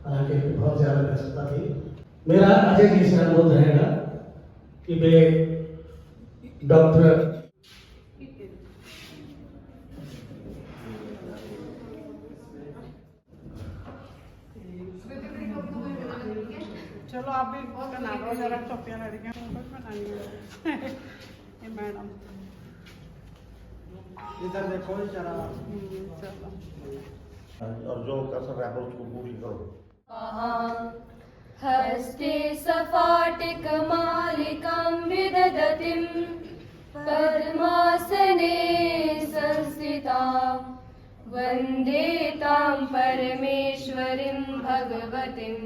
हालांकि बहुत ज़्यादा व्यस्तता थी। मेरा अजय जी से अनुरोध रहेगा कि वे डॉक्टर चलो आप भी बना लो जरा टोपियां लड़कियां बनानी है मैडम। इधर देखो जरा। चलो और जो कसर है उसको पूरी करो। हस्ते सफाटिकमालिकां विदधतिं पद्मासने संस्थिता वन्दे तां परमेश्वरीं भगवतीं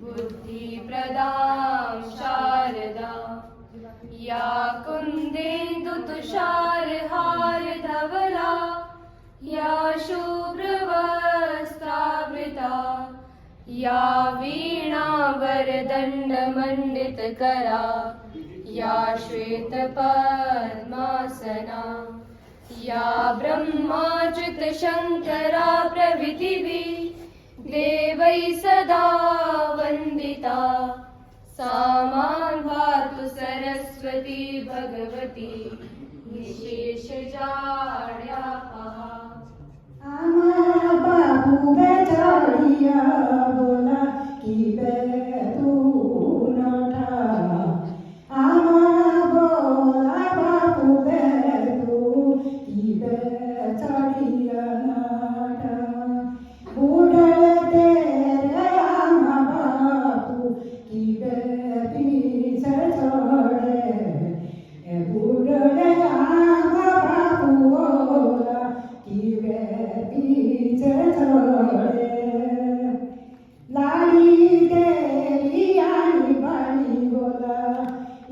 बुद्धिप्रदां शारदा या कुन्देन्दुतुषारहारधवला या शुभ्रवस्त्रावृता या वीणावरदण्डमण्डितकरा या श्वेतपद्मासना या ब्रह्माच्युतशङ्करा प्रभृतिभिः देवैः सदा वन्दिता सा मां भातु सरस्वती भगवती विशेषजाड्यापहा। बाबू बेचारिया बोला कि तू नठा बोला बाबू तू कि बेचारिया नठा बूढ़े तेरे बाबू कि पीछे छोड़े बूढ़े बाबू बोला कि पीछे छोड़े लाड़ी तेरी यानी बाड़ी बोला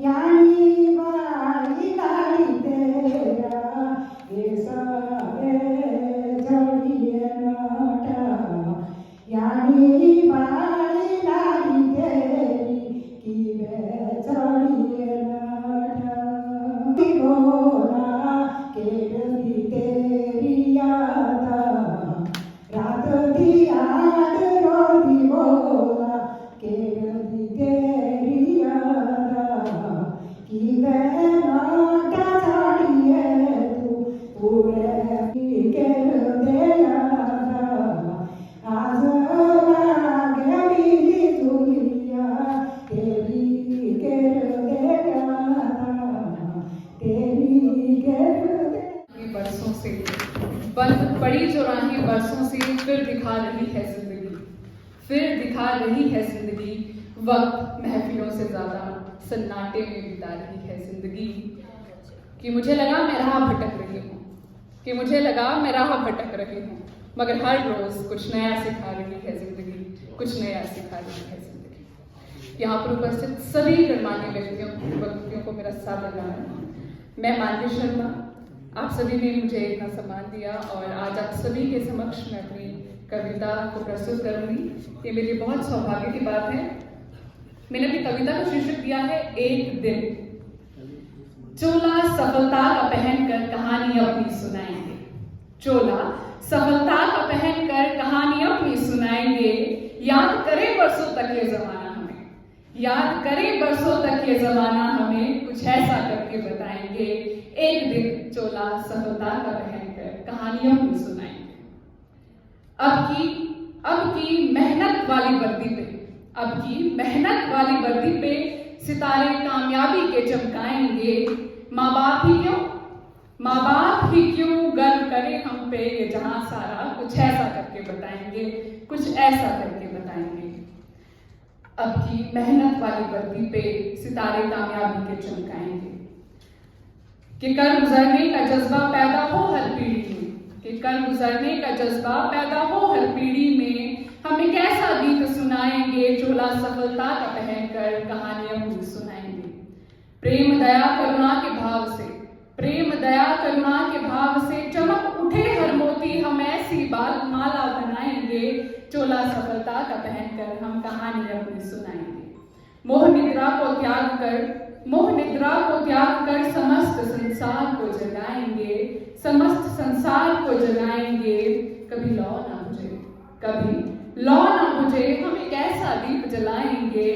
यानी बाड़ी लाड़ी तेरा ये सारे छोड़िए नाटा यानी बाड़ी लाड़ी तेरी कि छोड़िए नाटा बोला के तेरी यादा रात दी याद रोदी बोला के तेरी यादा कि नाटा छाड़िए तू पूरे के दे यादा आज लागे मिली दुनिया तेरी के दे यादा तेरी के बरसों से बंद पड़ी जो राहें बरसों से फिर दिखा रही है जिंदगी, फिर दिखा रही है जिंदगी। वक्त महफिलों से ज्यादा सन्नाटे में बिता रही है जिंदगी। कि मुझे लगा मैं राह भटक रही हूँ, कि मुझे लगा मैं राह भटक रही हूँ, मगर हर रोज कुछ नया सिखा रही है जिंदगी, कुछ नया सिखा रही है जिंदगी। यहाँ पर उपस्थित सभी गणमान्य व्यक्तियों को मेरा सादर है। मैं मानवी शर्मा, आप सभी ने मुझे इतना सम्मान दिया और आज आप सभी के समक्ष मैं अपनी कविता को प्रस्तुत करूंगी। ये मेरे लिए बहुत सौभाग्य की बात है। मैंने अपनी कविता को शीर्षक दिया है एक दिन। चोला सफलता का पहनकर कहानी अपनी सुनाएंगे, चोला सफलता का पहनकर कहानी अपनी सुनाएंगे। याद करे बरसों तक ये जमाना हमें, याद करे बरसों तक ये जमाना हमें, कुछ ऐसा करके बताएंगे। एक दिन चोला सफलता का पहनकर कहानियां भी सुनाएंगे। अब की मेहनत वाली वर्दी पे, अब की मेहनत वाली वर्दी पे सितारे कामयाबी के चमकाएंगे। माँ बाप ही क्यों गर्व करे हम पे, ये जहां सारा कुछ ऐसा करके बताएंगे, कुछ ऐसा करके बताएंगे। अब की मेहनत वाली वर्दी पे सितारे कामयाबी के चमकाएंगे। कि कर गुजरने का जज्बा पैदा हो हर पीढ़ी में, कि कर गुजरने का जज्बा पैदा हो हर पीढ़ी में। हम एक ऐसा गीत सुनाएंगे, चोला सफलता का पहनकर कहानियां भी सुनाएंगे। प्रेम दया करुणा के भाव से, प्रेम दया करुणा के भाव से चमक उठे हर मोती, हम ऐसी बात माला बनाएंगे। चोला सफलता का पहनकर हम कहानियां भी सुनाएंगे। मोह निद्रा को त्याग कर समस्त संसार को जगाएंगे, समस्त संसार को जगाएंगे। कभी लौ ना बुझे, कभी लौ ना बुझे हम एक ऐसा दीप जलाएंगे,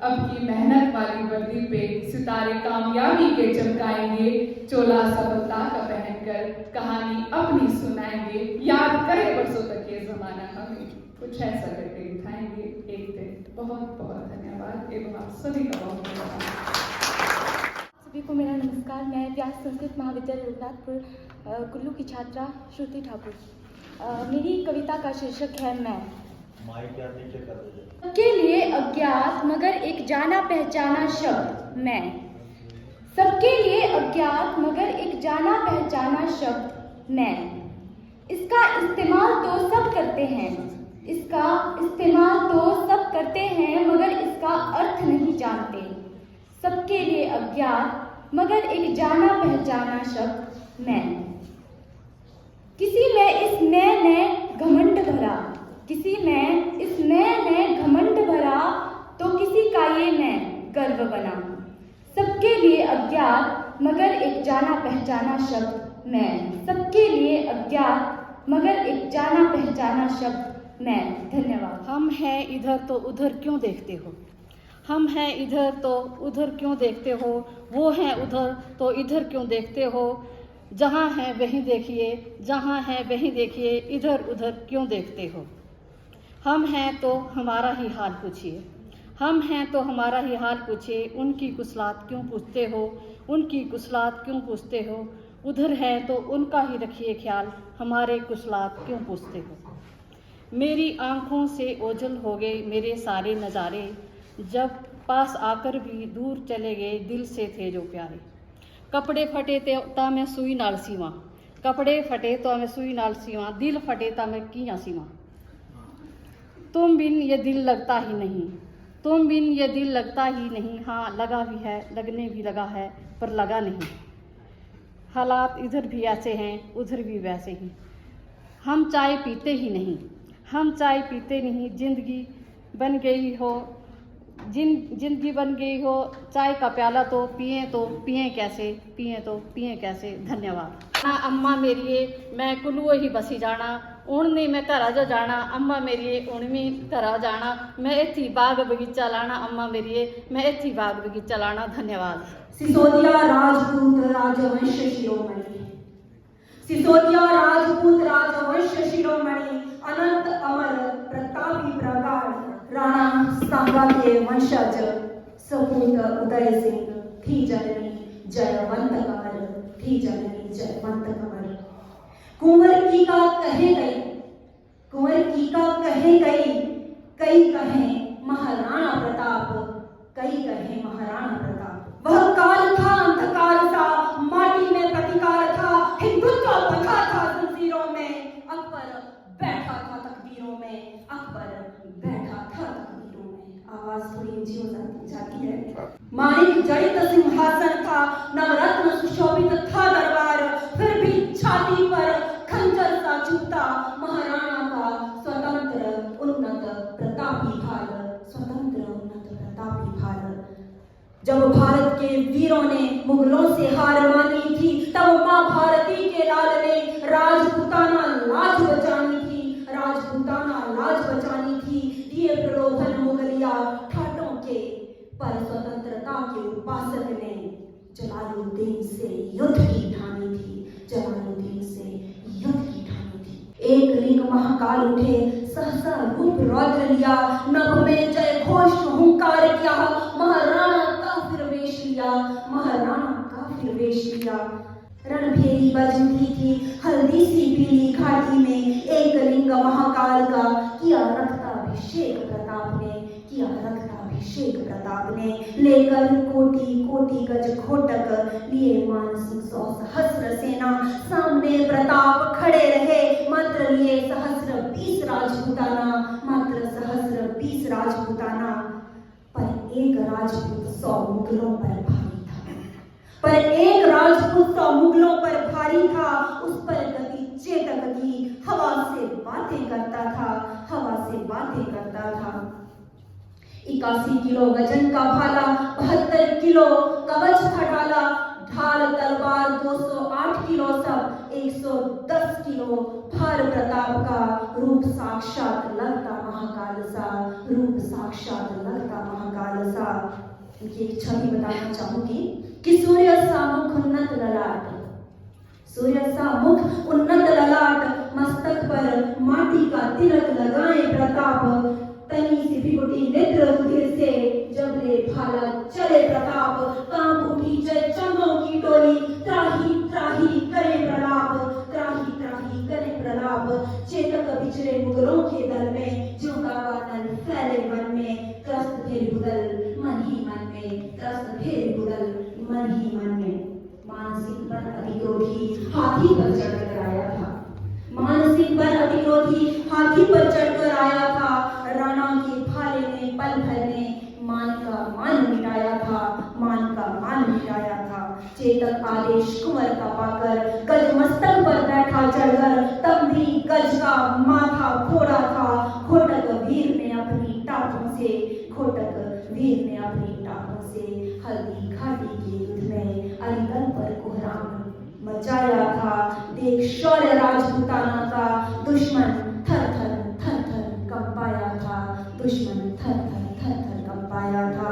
अब की मेहनत वाली वर्दी पे सितारे कामयाबी के चमकाएंगे, चोला सफलता का पहनकर कहानी अपनी सुनाएंगे, याद करे बरसों तक ये जमाना हमें कुछ ऐसा करके दिखाएंगे एक दिन। बहुत बहुत धन्यवाद एवं आप सभी का बहुत धन्यवाद। सभी को मेरा नमस्कार। मैं व्यास संस्कृत महाविद्यालय रघुनाथपुर कुल्लू की छात्रा श्रुति ठाकुर। मेरी कविता का शीर्षक है मैं। माइक यार नीचे कर दीजिए। सबके लिए अज्ञात मगर एक जाना पहचाना शब्द मैं। सबके लिए अज्ञात मगर एक जाना पहचाना शब्द मैं। इसका इस्तेमाल तो सब करते हैं, इसका इस्तेमाल तो सब करते हैं मगर इसका अर्थ नहीं जानते। सबके लिए अज्ञात मगर एक जाना पहचाना शब्द मैं। किसी में इस मैं ने घमंड भरा, किसी में इस मैं ने घमंड भरा, तो किसी का ये मैं गर्व बना। सबके लिए अज्ञात मगर एक जाना पहचाना शब्द मैं। सबके लिए अज्ञात मगर एक जाना पहचाना शब्द मैं। धन्यवाद। हम हैं इधर तो उधर क्यों देखते हो, हम हैं इधर तो उधर क्यों देखते हो, वो हैं उधर तो इधर क्यों देखते हो। जहाँ हैं वहीं देखिए, जहाँ हैं वहीं देखिए, इधर उधर क्यों देखते हो। हम हैं तो हमारा ही हाल पूछिए, हम हैं तो हमारा ही हाल पूछिए। उनकी कुसलात क्यों पूछते हो, उनकी कुसलात क्यों पूछते हो। उधर है तो उनका ही रखिए ख्याल, हमारे कुसलात क्यों पूछते हो। मेरी आँखों से ओझल हो गए मेरे सारे नज़ारे, जब पास आकर भी दूर चले गए दिल से थे जो प्यारे। कपड़े फटे ता मैं सूई नाल सीवां, कपड़े फटे तो मैं सूई नाल सीवां, दिल फटे ता मैं कियां सीवां। तुम बिन ये दिल लगता ही नहीं, तुम बिन ये दिल लगता ही नहीं। हाँ लगा भी है, लगने भी लगा है, पर लगा नहीं। हालात इधर भी ऐसे हैं, उधर भी वैसे ही। हम चाय पीते ही नहीं, हम चाय पीते नहीं। जिंदगी बन गई हो, जिंदगी बन गई हो चाय का प्याला, तो पिए कैसे, पिए तो पिए कैसे। धन्यवाद। हाँ अम्मा मेरिए मैं कुल्लू ही बसी जाना, उड़नी मैं घरा जो जाना। अम्मा मेरिए उड़नी घरा जाना, मैं इत्थी बाग बगीचा लाना। अम्मा मेरिए मैं इत्थी बाग बगीचा लाना। धन्यवाद। सिसोदिया राजपूत राजवंश शिरोमणि, सिसोदिया राजपूत राजवंश शिरोमणि, अनंत अमर प्रतापी प्रगाढ़, राणा सांगा के वंशज, सपूत उदय सिंह थी जननी जयवंत कमर, थी जननी जयवंत कमर। कुंवर की का कहे गई, कुंवर की का कहे गई, कई कहें महाराणा प्रताप, कई कहें महाराणा प्रताप। वह काल था अंधकार था, माटी में प्रतिकार था, हिंदुत्व बंधा था तकदीरों में। अकबर बैठा था तकदीरों में, अकबर बैठा था तकदीरों में। आवाज थोड़ी ऊंची हो जाती है। माणिक जड़ित सिंहासन था, नवरत्न सुशोभित था दरबार, फिर भी छाती पर खंजर सा चुभता महाराणा का स्वतंत्र उन्नत प्रतापी भाल, स्वतंत्र उन्नत प्रतापी भाल। जब भारत के वीरों ने मुगलों से हार मानी थी, तब मां भारती के लाल ने राजपूताना लाज बचानी थी, राजपूताना लाज बचानी थी। दिए प्रलोभन मुगलिया ठाटों के, पर स्वतंत्रता के उपासक ने जलालुद्दीन से युद्ध की ठानी थी, जलालुद्दीन से युद्ध की ठानी थी। एक लिंग महाकाल उठे, सहसा रूप रौद्र लिया, नभ में जय घोष हुंकार किया। महाराणा का फिर वेश लिया, महाराणा का फिर वेश लिया। रणभेरी बज उठी थी हल्दी सी पीली घाटी में, एक लिंग महाकाल का किया रक्ताभिषेक प्रताप ने, किया रक्ताभिषेक प्रताप ने। लेकर कोटि कोटि गज घोटक, लिए मानसिक 100 सहस्र सेना, सामने प्रताप खड़े रहे, मात्र लिए सहस्र 20 राजपूताना, मात्र सहस्र 20 राजपूताना। पर एक राजपूत 100 मुगलों पर भारी था, पर एक राजपूत 100 मुगलों पर भारी था। उस पर गति चेतक की, हवा से बातें करता था, हवा से बातें करता था। 81 किलो वजन का भाला, 72 किलो कवच था डाला, ढाल तलवार 208 किलो सब, 110 किलो भार प्रताप का। रूप साक्षात लगता महाकाल सा, रूप साक्षात लगता महाकाल सा। इनकी एक छवि बताना चाहूंगी कि सूर्य सा मुख उन्नत ललाट, सूर्य सा मुख उन्नत ललाट, मस्तक पर माटी का तिलक लगाए प्रताप, तनी सी बिगुटी नेत्र रुधिर से जब ले भाला चले प्रताप, कांप उठी जय चंदों की टोली, त्राही त्राही करे प्रलाप, त्राही त्राही करे प्रलाप, चेतक बिछड़े मुगलों के दल में, जो गावानल फैले मन में, त्रस्त फिर बुदल मन ही मन में, त्रस्त फिर बुदल मन ही मन में। मानसिक बल अतिक्रोधी हाथी पर चढ़कर आया था, मानसिक बल अतिक्रोधी हाथी पर चढ़कर आया था, राणा के भाले ने पल भर में मान का मान मिटाया था, मान का मान मिटाया था। चेतक आदेश कुंवर का पाकर गज मस्तक पर बैठा चढ़कर, तब भी गज का माथा फोड़ा था, घोटक वीर ने अपनी टापों से, घोटक वीर ने अपनी टापों से हल्दी घाटी के युद्ध में अलीगढ़ पर कोहराम मचाया था। देख शौर्य राजपूताना का, दुश्मन थर थर थर थर कंपाया था, दुश्मन थर थर थर थर कंपाया था।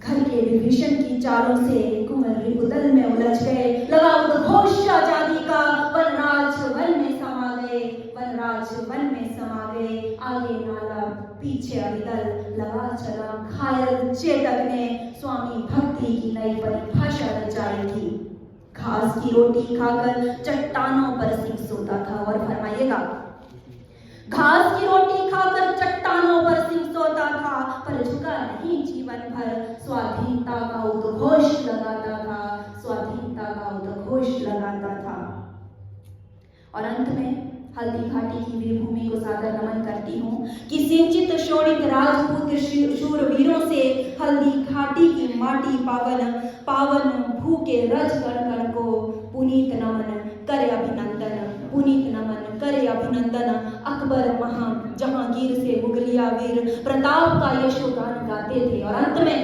घर के विभीषण की चालों से कुंवर रिपुदल में उलझ गए, लगा उद्घोष आजादी का, वनराज वन में समा गए, वनराज वन में समा गए। आगे नाला पीछे अलीदल, लगा चला घायल चेतक ने, स्वामी भक्ति की नई परिभाषा रचाई थी। घास की रोटी खाकर चट्टानों पर सिंह सोता था, और फरमाइएगा, घास की रोटी खाकर चट्टानों पर सिंह सोता था, पर झुका नहीं जीवन भर, स्वाधीनता का उद्घोष लगाता था, स्वाधीनता का उद्घोष लगाता था। और अंत में हल्दी घाटी की वीरभूमि को सादर नमन करती हूँ कि सिंचित शोणित राजपूत शूरवीरों से हल्दी घाटी की माटी पावन, पावन भू के रज कण कण को पुनीत नमन करे अभिनंदन, पुनीत नमन करे अभिनंदन। अकबर महा जहांगीर से मुगलिया वीर प्रताप का यशोगान गाते थे। और अंत में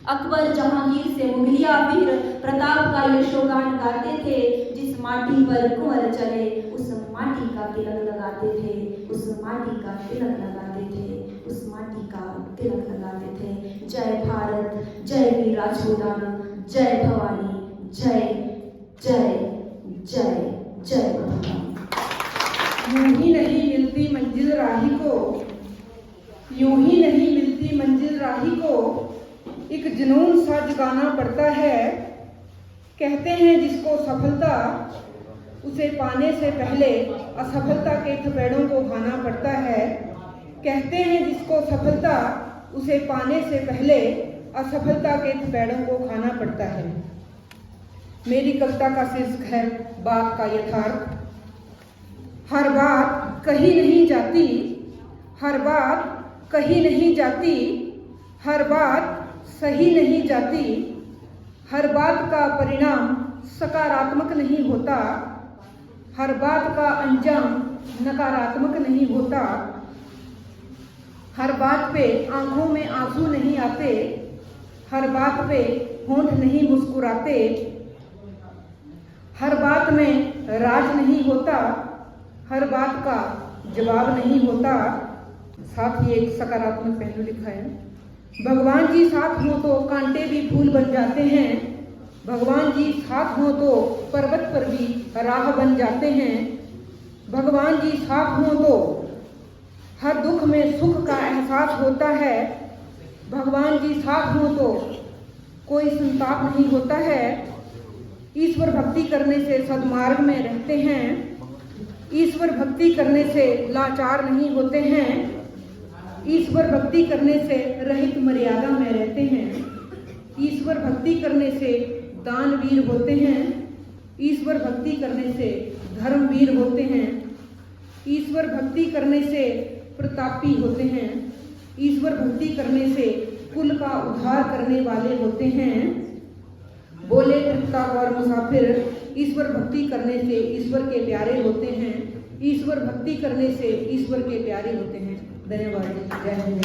अकबर जहांगीर से मुगलिया वीर प्रताप का यशोगान गाते थे। जिस माटी पर कुंवर चले उस माटी का तिलक लगाते थे, उस माटी का तिलक लगाते थे, उस माटी का तिलक लगाते थे। जय भारत, जय वीर राजपूताना, जय भवानी, जय जय जय जय माता। यूं ही नहीं मिलती मंजिल राही को, यूं ही नहीं मिलती मंजिल राही को, एक जुनून सा जगाना पड़ता है। कहते हैं जिसको सफलता, उसे पाने से पहले असफलता के थपेड़ों को खाना पड़ता है। कहते हैं जिसको सफलता, उसे पाने से पहले असफलता के थपेड़ों को खाना पड़ता है। मेरी कविता का शीर्षक है बात का यथार्थ। हर बात कही नहीं जाती, हर बात कही नहीं जाती, हर बात सही नहीं जाती, हर बात का परिणाम सकारात्मक नहीं होता, हर बात का अंजाम नकारात्मक नहीं होता, हर बात पे आंखों में आंसू नहीं आते, हर बात पे होंठ नहीं मुस्कुराते, हर बात में राज नहीं होता, हर बात का जवाब नहीं होता। साथ ही एक सकारात्मक पहलू लिखा है, भगवान जी साथ हो तो कांटे भी फूल बन जाते हैं, भगवान जी साथ हो तो पर्वत पर भी राह बन जाते हैं, भगवान जी साथ हो तो हर दुख में सुख का एहसास होता है, भगवान जी साथ हो तो कोई संताप नहीं होता है। ईश्वर भक्ति करने से सद्मार्ग में रहते हैं, ईश्वर भक्ति करने से लाचार नहीं होते हैं, ईश्वर भक्ति करने से रहित मर्यादा में रहते हैं, ईश्वर भक्ति करने से दानवीर होते हैं, ईश्वर भक्ति करने से धर्मवीर होते हैं, ईश्वर भक्ति करने से प्रतापी होते हैं, ईश्वर भक्ति करने से कुल का उद्धार करने वाले होते हैं। बोले तृप्ता और मुसाफिर, ईश्वर भक्ति करने से ईश्वर के प्यारे होते हैं, ईश्वर भक्ति करने से ईश्वर के प्यारे होते हैं। धन्यवाद। जय हिंद।